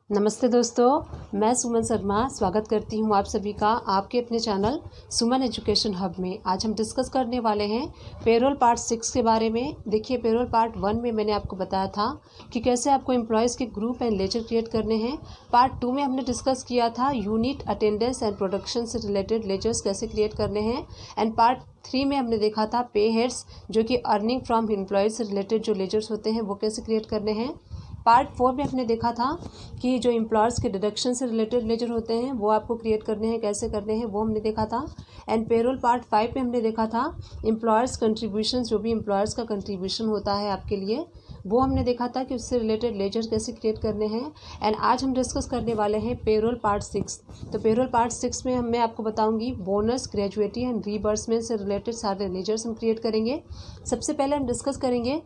नमस्ते दोस्तों, मैं सुमन शर्मा स्वागत करती हूँ आप सभी का आपके अपने चैनल सुमन एजुकेशन हब में। आज हम डिस्कस करने वाले हैं पेरोल पार्ट 6 के बारे में। देखिए, पेरोल पार्ट 1 में मैंने आपको बताया था कि कैसे आपको एम्प्लॉयज़ के ग्रुप एंड लेजर क्रिएट करने हैं। पार्ट 2 में हमने डिस्कस किया था यूनिट, अटेंडेंस एंड प्रोडक्शन से रिलेटेड लेजर्स कैसे क्रिएट करने हैं। एंड पार्ट 3 में हमने देखा था पे हेड्स, जो कि अर्निंग फ्रॉम एम्प्लॉयज़ से रिलेटेड जो लेजर्स होते हैं वो कैसे क्रिएट करने हैं। पार्ट 4 में हमने देखा था कि जो एम्प्लॉयर्स के डिडक्शन से रिलेटेड लेजर होते हैं वो आपको क्रिएट करने हैं, कैसे करने हैं वो हमने देखा था। एंड पेरोल पार्ट 5 में हमने देखा था एम्प्लॉयर्स कंट्रीब्यूशन, जो भी एम्प्लॉयर्स का कंट्रीब्यूशन होता है आपके लिए, वो हमने देखा था कि उससे रिलेटेड लेजर कैसे क्रिएट करने हैं। एंड आज हम डिस्कस करने वाले हैं पेरोल पार्ट 6। तो पेरोल पार्ट 6 में मैं आपको बताऊंगी बोनस, ग्रेजुएटी एंड रीबर्समेंट से रिलेटेड सारे लेजर्स हम क्रिएट करेंगे। सबसे पहले हम डिस्कस करेंगे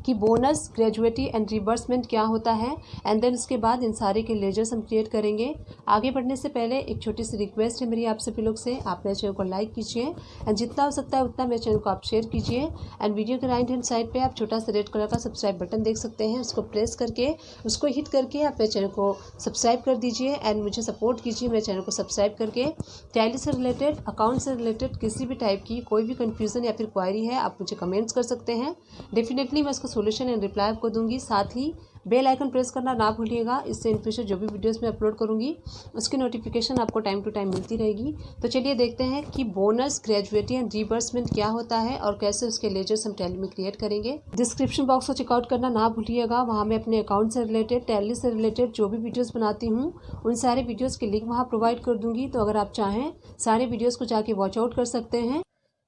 कि बोनस, ग्रेजुएटी एंड रिबर्समेंट क्या होता है, एंड देन उसके बाद इन सारे के लेजर्स हम क्रिएट करेंगे। आगे बढ़ने से पहले एक छोटी सी रिक्वेस्ट है मेरी आप सभी लोग से, आप मेरे चैनल को लाइक कीजिए एंड जितना हो सकता है उतना मेरे चैनल को आप शेयर कीजिए। एंड वीडियो के राइट हैंड साइड पे आप छोटा सा रेड कलर का सब्सक्राइब बटन देख सकते हैं, उसको प्रेस करके उसको हिट करके आप मेरे चैनल को सब्सक्राइब कर दीजिए एंड मुझे सपोर्ट कीजिए मेरे चैनल को सब्सक्राइब करके। टैली से रिलेटेड, अकाउंट से रिलेटेड किसी भी टाइप की कोई भी कन्फ्यूज़न या फिर क्वायरी है आप मुझे कमेंट्स कर सकते हैं। डेफिनेटली मैं इसको सोल्यूशन एंड रिप्लाई आपको दूंगी। साथ ही बेल आइकन प्रेस करना ना भूलिएगा, इससे इन फ्यूचर जो भी वीडियोस मैं अपलोड करूंगी उसकी नोटिफिकेशन आपको टाइम टू टाइम मिलती रहेगी। तो चलिए देखते हैं कि बोनस, ग्रेजुएटी एंड रिबर्समेंट क्या होता है और कैसे उसके लेजर्स हम टैली में क्रिएट करेंगे। डिस्क्रिप्शन बॉक्स को चेकआउट करना ना भूलिएगा, वहाँ मैं अपने अकाउंट से रिलेटेड, टैली से रिलेटेड जो भी वीडियोज़ बनाती हूँ उन सारे वीडियोज़ के लिंक वहाँ प्रोवाइड कर दूँगी। तो अगर आप चाहें सारे वीडियोज़ को जाके वॉच आउट कर सकते हैं।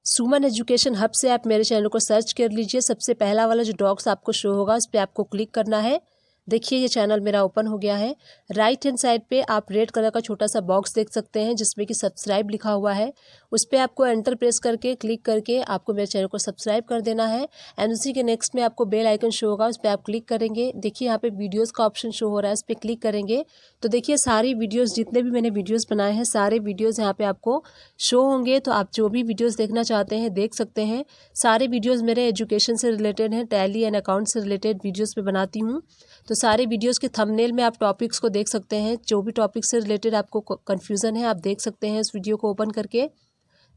सुमन एजुकेशन हब से आप मेरे चैनल को सर्च कर लीजिए। सबसे पहला वाला जो डॉक्स आपको शो होगा उस पर आपको क्लिक करना है। देखिए, ये चैनल मेरा ओपन हो गया है। राइट हैंड साइड पे आप रेड कलर का छोटा सा बॉक्स देख सकते हैं जिसमें कि सब्सक्राइब लिखा हुआ है। उस पर आपको एंटर प्रेस करके क्लिक करके आपको मेरे चैनल को सब्सक्राइब कर देना है। एंड उसी के नेक्स्ट में आपको बेल आइकन शो होगा, उस पर आप क्लिक करेंगे। देखिए, यहाँ पे वीडियोज़ का ऑप्शन शो हो रहा है, उस पर क्लिक करेंगे तो देखिए सारी वीडियोज़, जितने भी मैंने वीडियोज़ बनाए हैं सारे वीडियोज़ यहाँ पे आपको शो होंगे। तो आप जो भी वीडियोज़ देखना चाहते हैं देख सकते हैं। सारे वीडियोज़ मेरे एजुकेशन से रिलेटेड हैं, टैली एंड अकाउंट से रिलेटेड वीडियोज़ में बनाती हूँ। तो सारे वीडियोज़ के थंबनेल में आप टॉपिक्स को देख सकते हैं। जो भी टॉपिक से रिलेटेड आपको कन्फ्यूज़न है आप देख सकते हैं इस वीडियो को ओपन करके।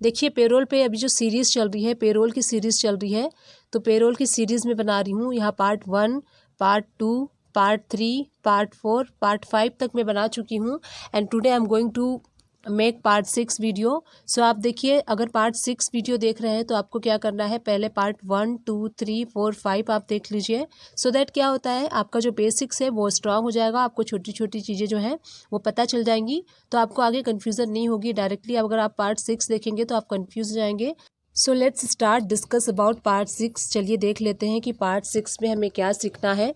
देखिए, पेरोल पे अभी जो सीरीज़ चल रही है, पेरोल की सीरीज़ चल रही है, तो पेरोल की सीरीज़ में बना रही हूँ। यहाँ part 1, part 2, part 3, part 4, part 5 तक मैं बना चुकी हूँ। And today I am going to make part 6 video. So आप देखिए, अगर पार्ट 6 वीडियो देख रहे हैं तो आपको क्या करना है, पहले पार्ट 1, 2, 3, 4, 5 आप देख लीजिए। सो दैट क्या होता है, आपका जो बेसिक्स है वो स्ट्रांग हो जाएगा, आपको छोटी छोटी चीज़ें जो हैं वो पता चल जाएंगी, तो आपको आगे कन्फ्यूज़न नहीं होगी। डायरेक्टली अगर आप पार्ट 6 देखेंगे तो आप कन्फ्यूज हो जाएंगे। So let's start discuss about part 6। चलिए देख लेते हैं कि पार्ट 6 में हमें क्या सीखना है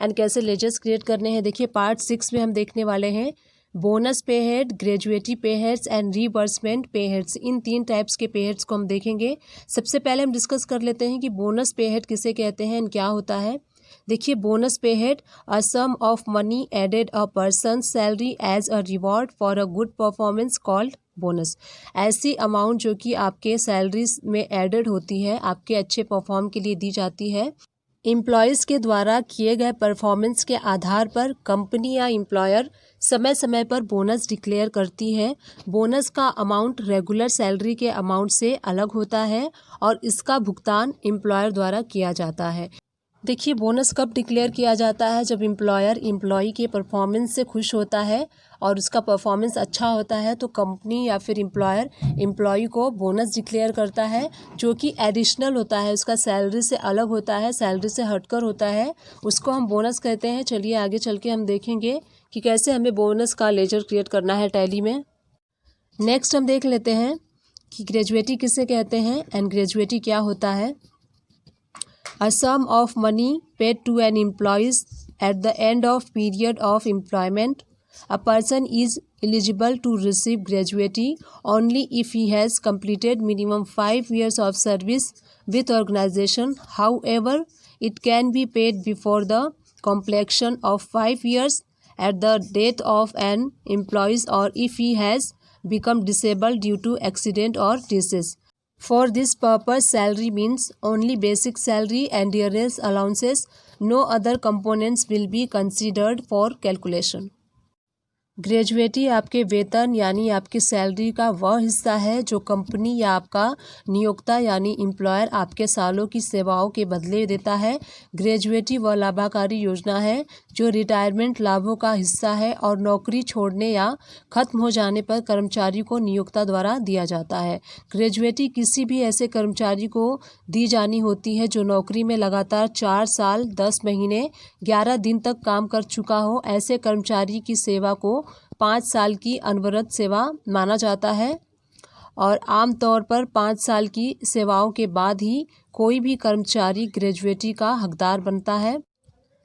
एंड कैसे लेजर्स क्रिएट करने हैं। देखिए, पार्ट 6 में हम देखने वाले हैं बोनस पे हेड, ग्रेजुएटी पे हेड्स एंड रीबर्समेंट पे हेड्स। इन 3 टाइप्स के पे हेड्स को हम देखेंगे। सबसे पहले हम डिस्कस कर लेते हैं कि बोनस पे हेड किसे कहते हैं एंड क्या होता है। देखिए, bonus pay head a sum of money added a person salary as a reward for a good performance called bonus. ऐसी अमाउंट जो कि आपके सैलरीज में एडेड होती है, आपके अच्छे परफॉर्म के लिए दी जाती है। एम्प्लॉयज़ के द्वारा किए गए परफॉर्मेंस के आधार पर कंपनी या एम्प्लॉयर समय समय पर बोनस डिक्लेयर करती है। बोनस का अमाउंट रेगुलर सैलरी के अमाउंट से अलग होता है और इसका भुगतान एम्प्लॉयर द्वारा किया जाता है। देखिए, बोनस कब डिक्लेयर किया जाता है, जब एम्प्लॉयर एम्प्लॉई के परफॉर्मेंस से खुश होता है और उसका परफॉर्मेंस अच्छा होता है तो कंपनी या फिर एम्प्लॉयर एम्प्लॉई को बोनस डिक्लेयर करता है, जो कि एडिशनल होता है, उसका सैलरी से अलग होता है, सैलरी से हटकर होता है, उसको हम बोनस कहते हैं। चलिए आगे चल के हम देखेंगे कि कैसे हमें बोनस का लेजर क्रिएट करना है टैली में। नेक्स्ट हम देख लेते हैं कि ग्रेजुएटी किसे कहते हैं एंड ग्रेजुएटी क्या होता है। A sum of money paid to an employee at the end of period of employment. A person is eligible to receive gratuity only if he has completed minimum 5 years of service with organization. However, it can be paid before the completion of 5 years at the death of an employee or if he has become disabled due to accident or disease. For this purpose, salary means only basic salary and dearness allowances. No other components will be considered for calculation. Gratuity आपके वेतन यानी आपकी salary का वह हिस्सा है जो company या आपका नियोक्ता यानी एम्प्लॉयर आपके सालों की सेवाओं के बदले देता है। ग्रेजुएटी वह लाभकारी योजना है जो रिटायरमेंट लाभों का हिस्सा है और नौकरी छोड़ने या ख़त्म हो जाने पर कर्मचारी को नियोक्ता द्वारा दिया जाता है। ग्रेजुएटी किसी भी ऐसे कर्मचारी को दी जानी होती है जो नौकरी में लगातार 4 साल 10 महीने 11 दिन तक काम कर चुका हो। ऐसे कर्मचारी की सेवा को 5 साल की अनवरत सेवा माना जाता है और आमतौर पर 5 साल की सेवाओं के बाद ही कोई भी कर्मचारी ग्रेजुएटी का हकदार बनता है।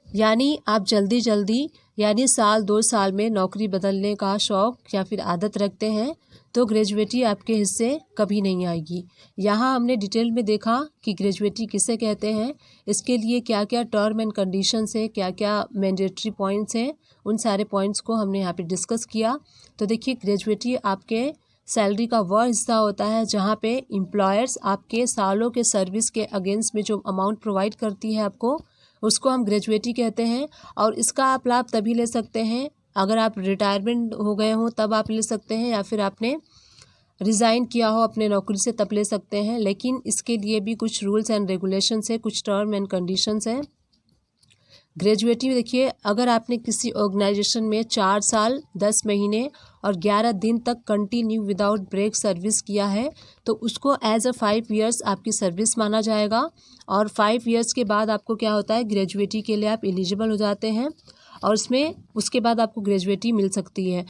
यानी आप जल्दी यानी साल 2 साल में नौकरी बदलने का शौक़ या फिर आदत रखते हैं तो ग्रेजुएटी आपके हिस्से कभी नहीं आएगी। यहाँ हमने डिटेल में देखा कि ग्रेजुएटी किसे कहते हैं, इसके लिए क्या क्या टर्म एंड कंडीशंस है, क्या क्या मैंडेटरी पॉइंट्स हैं, उन सारे पॉइंट्स को हमने यहाँ पे डिस्कस किया। तो देखिए ग्रेजुएटी आपके सैलरी का वह हिस्सा होता है जहाँ पे एम्प्लॉयर्स आपके सालों के सर्विस के अगेंस्ट में जो अमाउंट प्रोवाइड करती है आपको, उसको हम ग्रेजुएटी कहते हैं। और इसका आप लाभ तभी ले सकते हैं अगर आप रिटायरमेंट हो गए हो तब आप ले सकते हैं, या फिर आपने रिज़ाइन किया हो अपने नौकरी से तब ले सकते हैं। लेकिन इसके लिए भी कुछ रूल्स एंड रेगुलेशंस है, कुछ टर्म एंड कंडीशंस हैं। ग्रेजुएटी देखिए, अगर आपने किसी ऑर्गेनाइजेशन में 4 साल 10 महीने और 11 दिन तक कंटिन्यू विदाउट ब्रेक सर्विस किया है तो उसको एज अ 5 ईयर्स आपकी सर्विस माना जाएगा। और 5 ईयर्स के बाद आपको क्या होता है, ग्रेजुएटी के लिए आप एलिजिबल हो जाते हैं और उसके बाद आपको ग्रेजुएटी मिल सकती है।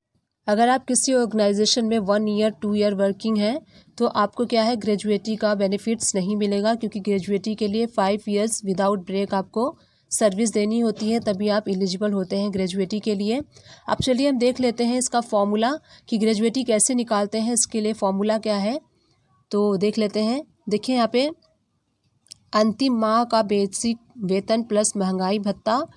अगर आप किसी ऑर्गेनाइजेशन में 1 ईयर 2 ईयर वर्किंग है तो आपको क्या है, ग्रेजुएटी का बेनिफिट्स नहीं मिलेगा, क्योंकि ग्रेजुएटी के लिए 5 ईयर्स विदाउट ब्रेक आपको सर्विस देनी होती है, तभी आप एलिजिबल होते हैं ग्रेजुएटी के लिए। अब चलिए हम देख लेते हैं इसका फॉर्मूला कि ग्रेजुएटी कैसे निकालते हैं, इसके लिए फॉर्मूला क्या है तो देख लेते हैं। देखिए यहाँ पे अंतिम माह का बेसिक वेतन प्लस महंगाई भत्ता,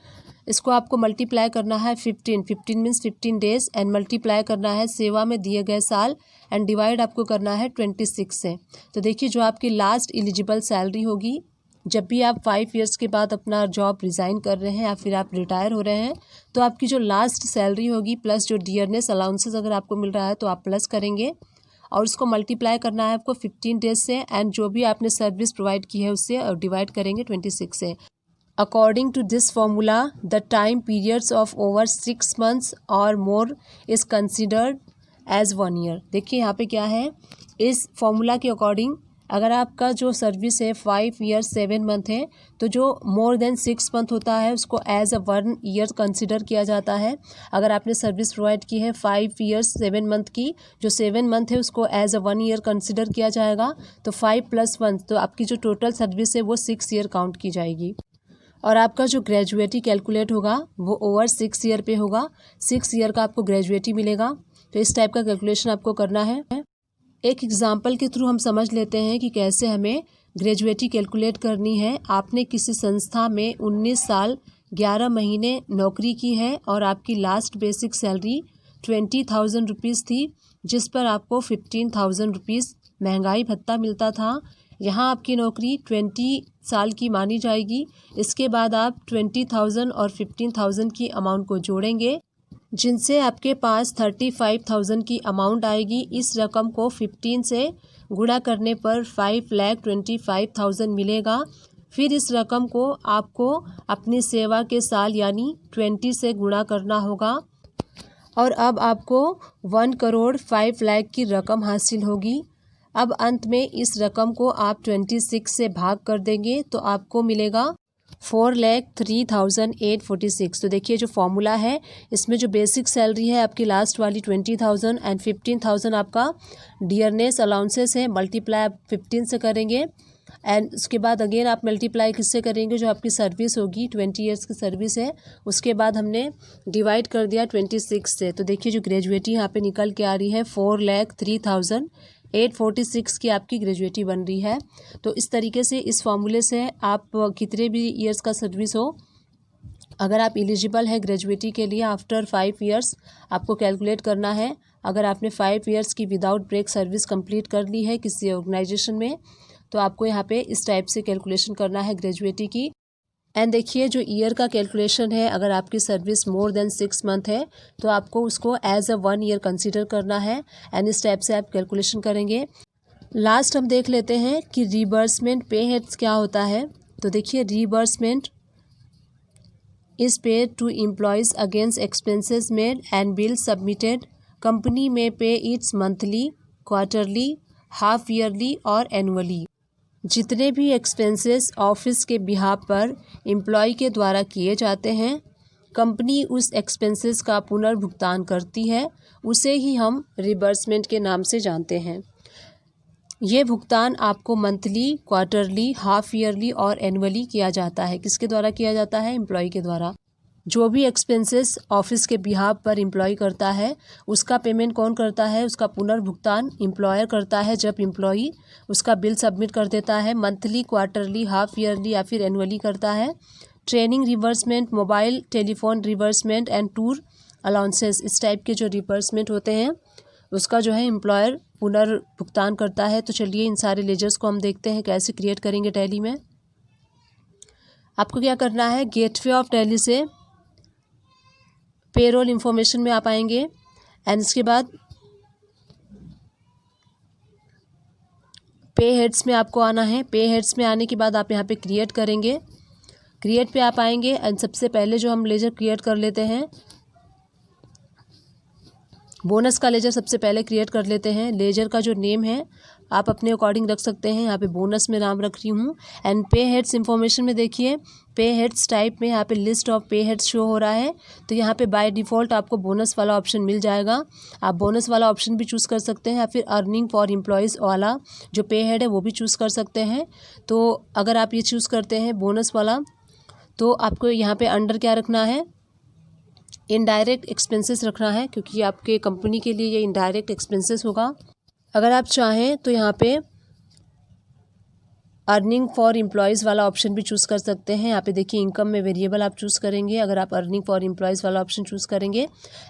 इसको आपको मल्टीप्लाई करना है 15 मीन्स 15 डेज एंड मल्टीप्लाई करना है सेवा में दिए गए साल एंड डिवाइड आपको करना है 26 से। तो देखिए जो आपकी लास्ट एलिजिबल सैलरी होगी जब भी आप 5 ईयर्स के बाद अपना जॉब रिज़ाइन कर रहे हैं या फिर आप रिटायर हो रहे हैं तो आपकी जो लास्ट सैलरी होगी प्लस जो डियरनेस अलाउंसेस अगर आपको मिल रहा है तो आप प्लस करेंगे और उसको मल्टीप्लाई करना है आपको 15 डेज से एंड जो भी आपने सर्विस प्रोवाइड की है उससे और डिवाइड करेंगे 26 से। According to this formula the time periods of over 6 months और more is considered as 1 year. देखिए यहाँ पे क्या है, इस फॉर्मूला के अकॉर्डिंग अगर आपका जो सर्विस है 5 ईयर्स 7 मंथ है तो जो मोर देन 6 मंथ होता है उसको एज अ 1 ईयर कंसिडर किया जाता है। अगर आपने सर्विस प्रोवाइड की है 5 ईयर्स 7 मंथ की, जो 7 मंथ है उसको एज अ 1 ईयर कंसिडर किया जाएगा। तो 5 + 1 तो आपकी जो टोटल सर्विस है वो 6 ईयर काउंट की जाएगी और आपका जो ग्रेजुएटी कैलकुलेट होगा वो ओवर 6 ईयर पे होगा। 6 ईयर का आपको ग्रेजुएटी मिलेगा। तो इस टाइप का कैलकुलेशन आपको करना है। एक एग्जाम्पल के थ्रू हम समझ लेते हैं कि कैसे हमें ग्रेजुएटी कैलकुलेट करनी है। आपने किसी संस्था में 19 साल 11 महीने नौकरी की है और आपकी लास्ट बेसिक सैलरी 20,000 रुपीज़ थी, जिस पर आपको 15,000 रुपीज़ महंगाई भत्ता मिलता था। यहाँ आपकी नौकरी 20 साल की मानी जाएगी। इसके बाद आप 20,000 और 15,000 की अमाउंट को जोड़ेंगे, जिनसे आपके पास 35,000 की अमाउंट आएगी। इस रकम को 15 से गुणा करने पर 5,25,000 मिलेगा। फिर इस रकम को आपको अपनी सेवा के साल यानी 20 से गुणा करना होगा और अब आपको 1,05 लाख की रकम हासिल होगी। अब अंत में इस रकम को आप 26 से भाग कर देंगे तो आपको मिलेगा 4,03,846। तो देखिए जो फॉर्मूला है इसमें जो बेसिक सैलरी है आपकी लास्ट वाली 20,000 एंड 15,000 आपका डियरनेस अलाउंसेस है, मल्टीप्लाई आप 15 से करेंगे एंड उसके बाद अगेन आप मल्टीप्लाई किससे करेंगे, जो आपकी सर्विस होगी 20 ईयर्स की सर्विस है उसके बाद हमने डिवाइड कर दिया 26 से। तो देखिए जो ग्रेजुएटी यहाँ पे निकल के आ रही है 4,03,846 की आपकी ग्रेजुएटी बन रही है। तो इस तरीके से इस फॉर्मूले से आप कितने भी ईयर्स का सर्विस हो, अगर आप एलिजिबल है ग्रेजुएटी के लिए आफ्टर 5 ईयर्स आपको कैलकुलेट करना है। अगर आपने 5 ईयर्स की विदाउट ब्रेक सर्विस कंप्लीट कर ली है किसी ऑर्गेनाइजेशन में, तो आपको यहाँ पे इस टाइप से कैलकुलेशन करना है ग्रेजुएटी की। एंड देखिए जो ईयर का कैलकुलेशन है, अगर आपकी सर्विस मोर देन 6 मंथ है तो आपको उसको एज अ 1 ईयर कंसीडर करना है एंड इस टाइप से आप कैलकुलेशन करेंगे। लास्ट हम देख लेते हैं कि रीबर्समेंट पे हेड्स क्या होता है। तो देखिए रीबर्समेंट is paid to employees against expenses made and bills submitted. Company may pay its monthly, quarterly, half yearly और annually। जितने भी एक्सपेंसेस ऑफिस के बिहाफ पर एम्प्लॉय के द्वारा किए जाते हैं, कंपनी उस एक्सपेंसेस का पुनर्भुगतान करती है, उसे ही हम रिबर्समेंट के नाम से जानते हैं। ये भुगतान आपको मंथली, क्वार्टरली, हाफ ईयरली और एनुअली किया जाता है। किसके द्वारा किया जाता है? एम्प्लॉय के द्वारा। जो भी एक्सपेंसेस ऑफिस के बिहाफ पर एम्प्लॉय करता है उसका पेमेंट कौन करता है? उसका पुनर्भुगतान एम्प्लॉयर करता है जब एम्प्लॉई उसका बिल सबमिट कर देता है। मंथली, क्वार्टरली, हाफ ईयरली या फिर एनुअली करता है। Training reimbursement, mobile telephone reimbursement and tour allowances, इस टाइप के जो रिवर्समेंट होते हैं उसका जो है एम्प्लॉयर पुनर्भुगतान करता है। तो चलिए इन सारे लेजर्स को हम देखते हैं कैसे क्रिएट करेंगे टैली में। आपको क्या करना है, गेटवे ऑफ टैली से पेरोल इंफॉर्मेशन में आप आएंगे एंड इसके बाद पे हेड्स में आपको आना है। पे हेड्स में आने के बाद आप यहाँ पे क्रिएट करेंगे। क्रिएट पे आप आएंगे एंड सबसे पहले जो हम लेजर क्रिएट कर लेते हैं, बोनस का लेजर सबसे पहले क्रिएट कर लेते हैं। लेजर का जो नेम है आप अपने अकॉर्डिंग रख सकते हैं, यहाँ पे बोनस में नाम रख रही हूँ। एंड पे हेड्स इंफॉर्मेशन में देखिए पे हेड्स टाइप में यहाँ पे लिस्ट ऑफ पे हेड्स शो हो रहा है। तो यहाँ पे बाय डिफ़ॉल्ट आपको बोनस वाला ऑप्शन मिल जाएगा। आप बोनस वाला ऑप्शन भी चूज़ कर सकते हैं या फिर अर्निंग फॉर एम्प्लॉयज़ वाला जो पे हेड है वो भी चूज़ कर सकते हैं। तो अगर आप ये चूज़ करते हैं बोनस वाला, तो आपको यहाँ पे अंडर क्या रखना है, इनडायरेक्ट एक्सपेंसेस रखना है, क्योंकि आपके कंपनी के लिए ये इनडायरेक्ट एक्सपेंसेस होगा। अगर आप चाहें तो यहाँ पे अर्निंग फॉर एम्प्लॉयज़ वाला ऑप्शन भी चूज़ कर सकते हैं। यहाँ पे देखिए इनकम में वेरिएबल आप चूज़ करेंगे अगर आप अर्निंग फॉर एम्प्लॉयज़ वाला ऑप्शन चूज़ करेंगे।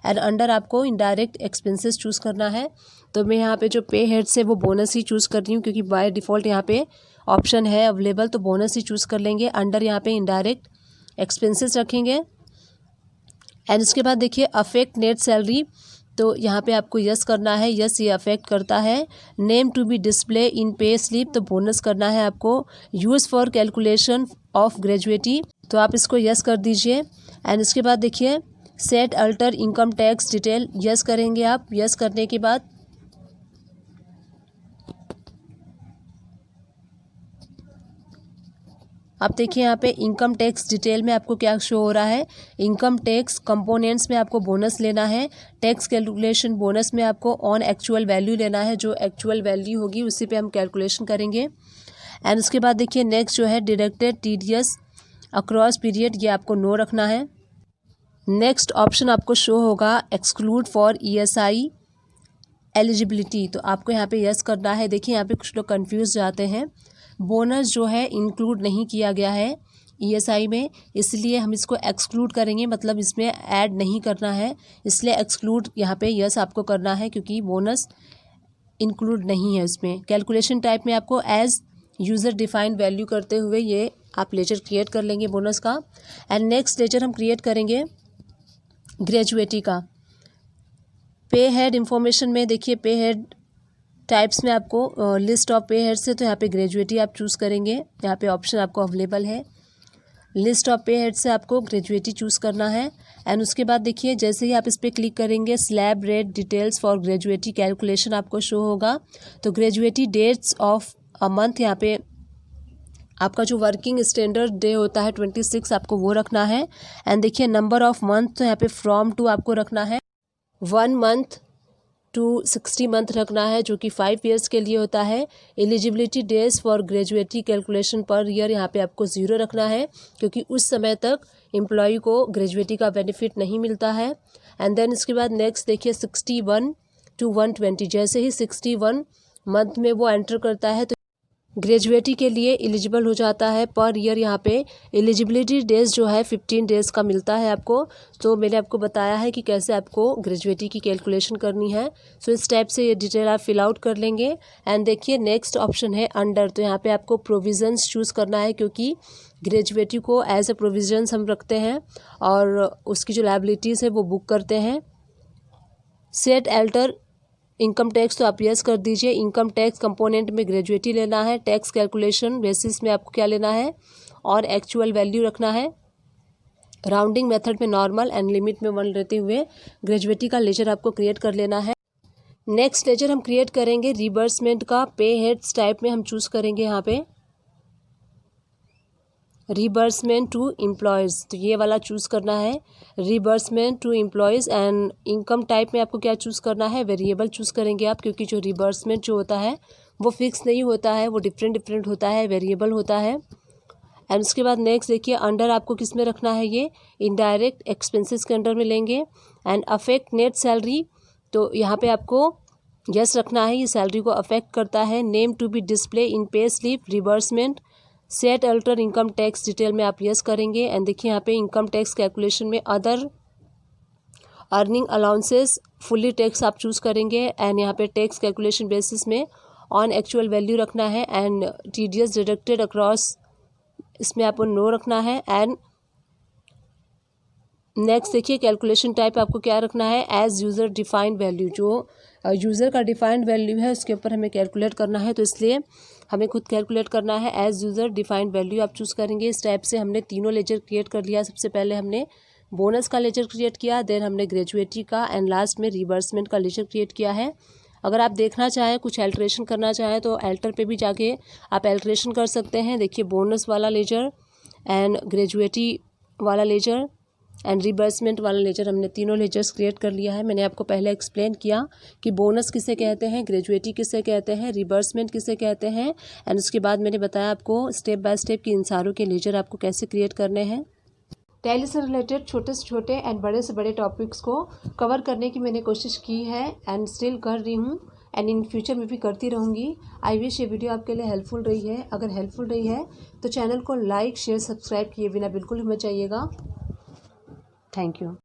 एंड अंडर आपको इनडायरेक्ट एक्सपेंसेस चूज़ करना है। तो मैं यहाँ पे जो पे हेड्स है वो बोनस ही चूज़ कर रही हूँ, क्योंकि बाय डिफ़ॉल्ट यहाँ पे ऑप्शन है अवेलेबल, तो बोनस ही चूज़ कर लेंगे। अंडर यहाँ पे इनडायरेक्ट एक्सपेंसेस रखेंगे एंड उसके बाद देखिए अफेक्ट नेट सैलरी, तो यहाँ पे आपको यस करना है। यस, ये अफेक्ट करता है। Name to be display in pay slip, तो बोनस करना है आपको। Use for calculation of gratuity, तो आप इसको यस कर दीजिए। एंड उसके बाद देखिए set alter income tax detail, yes करेंगे आप। यस करने के बाद आप देखिए यहाँ पे इनकम टैक्स डिटेल में आपको क्या शो हो रहा है, इनकम टैक्स कंपोनेंट्स में आपको बोनस लेना है। टैक्स कैलकुलेशन बोनस में आपको ऑन एक्चुअल वैल्यू लेना है, जो एक्चुअल वैल्यू होगी उसी पे हम कैलकुलेशन करेंगे। एंड उसके बाद देखिए नेक्स्ट जो है डिडक्टेड टीडीएस अक्रॉस पीरियड, ये आपको नो रखना है। नेक्स्ट ऑप्शन आपको शो होगा एक्सक्लूड फॉर ईएसआई एलिजिबिलिटी, तो आपको यहाँ पे यस करना है। देखिए यहाँ पे कुछ लोग कंफ्यूज जाते हैं, बोनस जो है इंक्लूड नहीं किया गया है ईएसआई में, इसलिए हम इसको एक्सक्लूड करेंगे, मतलब इसमें ऐड नहीं करना है, इसलिए एक्सक्लूड यहाँ पे यस आपको करना है, क्योंकि बोनस इंक्लूड नहीं है उसमें। कैलकुलेशन टाइप में आपको एज यूज़र डिफाइंड वैल्यू करते हुए ये आप लेजर क्रिएट कर लेंगे बोनस का। एंड नेक्स्ट लेजर हम क्रिएट करेंगे ग्रेजुएटी का। पे हेड इंफॉर्मेशन में देखिए पे हेड टाइप्स में आपको लिस्ट ऑफ पे हेड से, तो यहाँ पे ग्रेजुएटी आप चूज़ करेंगे। यहाँ पे ऑप्शन आपको अवेलेबल है, लिस्ट ऑफ पे हेड से आपको ग्रेजुएटी चूज़ करना है। एंड उसके बाद देखिए जैसे ही आप इस पर क्लिक करेंगे slab rate details for gratuity calculation आपको शो होगा। तो gratuity dates of a month, यहाँ पे आपका जो वर्किंग स्टैंडर्ड डे होता है 26 आपको वो रखना है। एंड देखिए नंबर ऑफ मंथ, तो यहाँ पे फ्रॉम टू आपको रखना है 1 मंथ टू 60 मंथ रखना है, जो कि 5 ईयर्स के लिए होता है। Eligibility days for gratuity calculation per year, यहाँ पे आपको 0 रखना है, क्योंकि उस समय तक एम्प्लॉय को ग्रेजुएटी का बेनिफिट नहीं मिलता है। एंड देन इसके बाद नेक्स्ट देखिए 61 to 120, जैसे ही 61 मंथ में वो एंटर करता है तो ग्रेजुएटी के लिए एलिजिबल हो जाता है। पर ईयर यहाँ पे एलिजिबिलिटी डेज जो है 15 डेज़ का मिलता है आपको। तो मैंने आपको बताया है कि कैसे आपको ग्रेजुएटी की कैलकुलेशन करनी है। सो इस टाइप से ये डिटेल आप फिल आउट कर लेंगे। एंड देखिए नेक्स्ट ऑप्शन है अंडर। तो यहाँ पे आपको प्रोविजंस चूज़ करना है, क्योंकि ग्रेजुएटी को एज ए प्रोविजंस हम रखते हैं और उसकी जो लायबिलिटीज़ है वो बुक करते हैं। सेट एल्टर इनकम टैक्स, तो आप यस कर दीजिए। इनकम टैक्स कंपोनेंट में ग्रेजुएटी लेना है। टैक्स कैलकुलेशन बेसिस में आपको क्या लेना है और एक्चुअल वैल्यू रखना है। राउंडिंग मेथड में नॉर्मल एंड लिमिट में 1 रहते हुए ग्रेजुएटी का लेजर आपको क्रिएट कर लेना है। नेक्स्ट लेजर हम क्रिएट करेंगे रिबर्समेंट का। पे हेड्स टाइप में हम चूज़ करेंगे यहाँ पे रिबर्समेंट टू एम्प्लॉयज़, तो ये वाला चूज़ करना है reimbursement to employees. And income type में आपको क्या चूज़ करना है, वेरिएबल चूज़ करेंगे आप, क्योंकि जो रिबर्समेंट जो होता है वो फिक्स नहीं होता है, वो डिफरेंट होता है, वेरिएबल होता है। एंड उसके बाद नेक्स्ट देखिए अंडर आपको किस में रखना है, ये इनडायरेक्ट एक्सपेंसेस के अंडर में लेंगे। एंड अफेक्ट नेट सैलरी, तो यहाँ पे आपको यस रखना है, ये सैलरी को अफेक्ट करता है। Name to be display in pay slip reimbursement. Set alter income tax detail में आप यस करेंगे। एंड देखिए यहाँ पे इनकम टैक्स कैलकुलेशन में other earning allowances fully tax आप चूज़ करेंगे। एंड यहाँ पे टैक्स कैलकुलेशन बेसिस में ऑन एक्चुअल वैल्यू रखना है। एंड TDS डिडक्टेड अक्रॉस, इसमें आपको नो रखना है। एंड नेक्स्ट देखिए कैलकुलेशन टाइप आपको क्या रखना है, एज यूज़र डिफाइंड वैल्यू। जो यूज़र का डिफाइंड वैल्यू है उसके ऊपर हमें कैलकुलेट करना है, तो इसलिए हमें खुद कैलकुलेट करना है। एज यूज़र डिफाइंड वैल्यू आप चूज़ करेंगे। इस टाइप से हमने तीनों लेजर क्रिएट कर लिया। सबसे पहले हमने बोनस का लेजर क्रिएट किया, देन हमने ग्रेजुएटी का, एंड लास्ट में रिबर्समेंट का लेजर क्रिएट किया है। अगर आप देखना चाहें, कुछ एल्ट्रेशन करना चाहें, तो एल्टर पे भी जाके आप एल्ट्रेशन कर सकते हैं। देखिए बोनस वाला लेजर एंड ग्रेजुएटी वाला लेजर एंड रिबर्समेंट वाला लेजर, हमने तीनों लेजर्स क्रिएट कर लिया है। मैंने आपको पहले एक्सप्लेन किया कि बोनस किसे कहते हैं, ग्रेजुएटी किसे कहते हैं, रिबर्समेंट किसे कहते हैं। एंड उसके बाद मैंने बताया आपको स्टेप बाय स्टेप कि इन सारों के लेजर आपको कैसे क्रिएट करने हैं। टैली से रिलेटेड छोटे से छोटे एंड बड़े से बड़े टॉपिक्स को कवर करने की मैंने कोशिश की है एंड स्टिल कर रही हूँ एंड इन फ्यूचर में भी करती रहूँगी। आई विश ये वीडियो आपके लिए हेल्पफुल रही है। अगर हेल्पफुल रही है तो चैनल को लाइक शेयर सब्सक्राइब किए बिना बिल्कुल ही मत जाइएगा। Thank you.